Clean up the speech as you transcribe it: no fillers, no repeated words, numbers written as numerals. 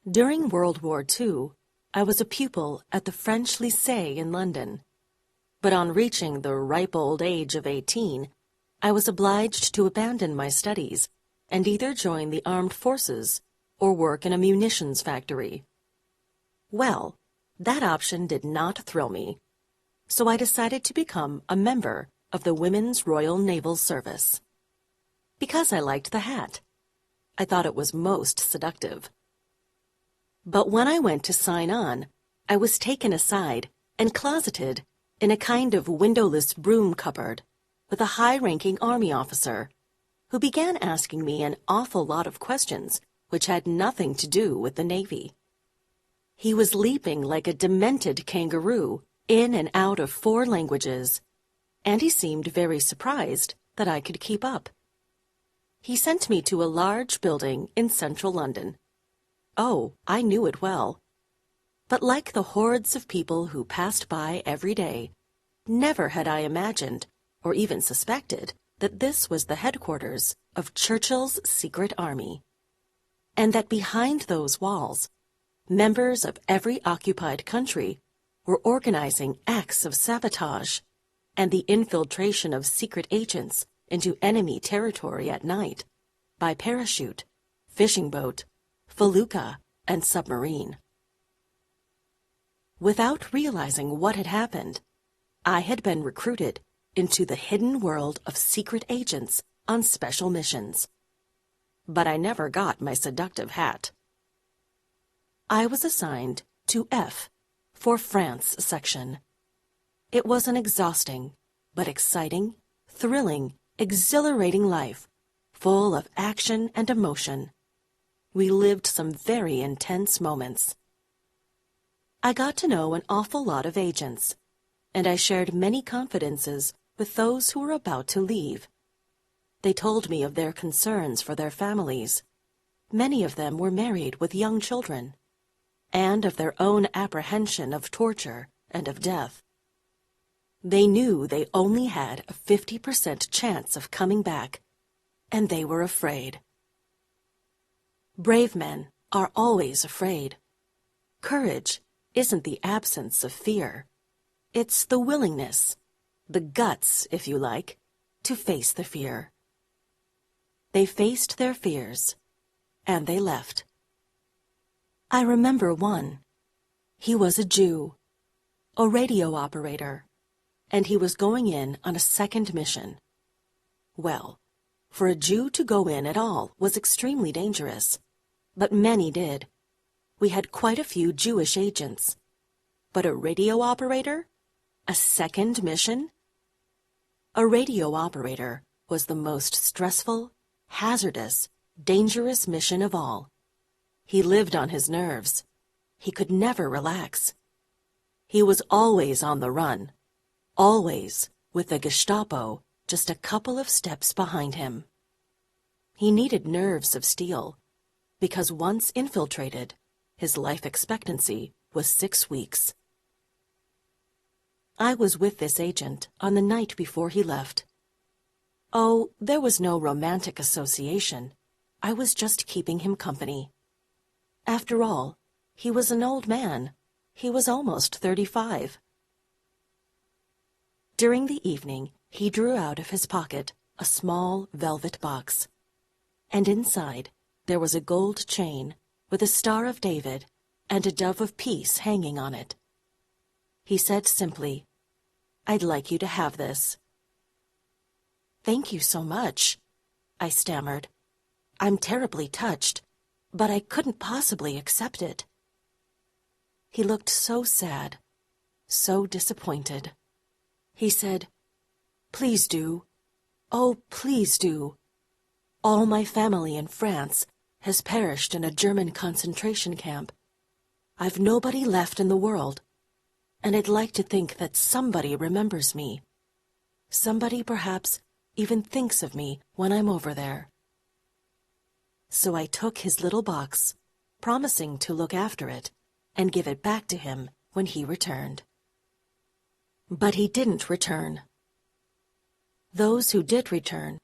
During World War II, I was a pupil at the French Lycée in London. But on reaching the ripe old age of 18, I was obliged to abandon my studies and either join the armed forces or work in a munitions factory. Well, that option did not thrill me, so I decided to become a member of the Women's Royal Naval Service. Because I liked the hat. I thought it was most seductive. But when I went to sign on, I was taken aside and closeted in a kind of windowless broom cupboard with a high-ranking army officer who began asking me an awful lot of questions which had nothing to do with the Navy. He was leaping like a demented kangaroo in and out of 4 languages, and he seemed very surprised that I could keep up. He sent me to a large building in central London. Oh, I knew it well. But like the hordes of people who passed by every day, never had I imagined, or even suspected, that this was the headquarters of Churchill's secret army, and that behind those walls, members of every occupied country were organizing acts of sabotage and the infiltration of secret agents into enemy territory at night by parachute, fishing boat, felucca, and submarine. Without realizing what had happened, I had been recruited into the hidden world of secret agents on special missions. But I never got my seductive hat. I was assigned to F for France section. It was an exhausting, but exciting, thrilling, exhilarating life, full of action and emotion. We lived some very intense moments. I got to know an awful lot of agents, and I shared many confidences with those who were about to leave. They told me of their concerns for their families. Many of them were married with young children, and of their own apprehension of torture and of death. They knew they only had a 50% chance of coming back, and they were afraid. Brave men are always afraid. Courage isn't the absence of fear. It's the willingness, the guts, if you like, to face the fear. They faced their fears, and they left. I remember one. He was a Jew, a radio operator, and he was going in on a second mission. Well, for a Jew to go in at all was extremely dangerous, but many did. We had quite a few Jewish agents. But a radio operator? A second mission? A radio operator was the most stressful, hazardous, dangerous mission of all. He lived on his nerves. He could never relax. He was always on the run, always with the Gestapo just a couple of steps behind him. He needed nerves of steel, because once infiltrated, his life expectancy was 6 weeks. I was with this agent on the night before he left. Oh, there was no romantic association. I was just keeping him company. After all, he was an old man. He was almost 35. During the evening, he drew out of his pocket a small velvet box, and inside there was a gold chain with a Star of David and a dove of peace hanging on it. He said simply, "I'd like you to have this." "Thank you so much," I stammered. "I'm terribly touched, but I couldn't possibly accept it." He looked so sad, so disappointed. He said, "Please do. Oh, please do. All my family in France has perished in a German concentration camp. I've nobody left in the world, and I'd like to think that somebody remembers me. Somebody perhaps even thinks of me when I'm over there." So I took his little box, promising to look after it and give it back to him when he returned. But he didn't return. Those who did return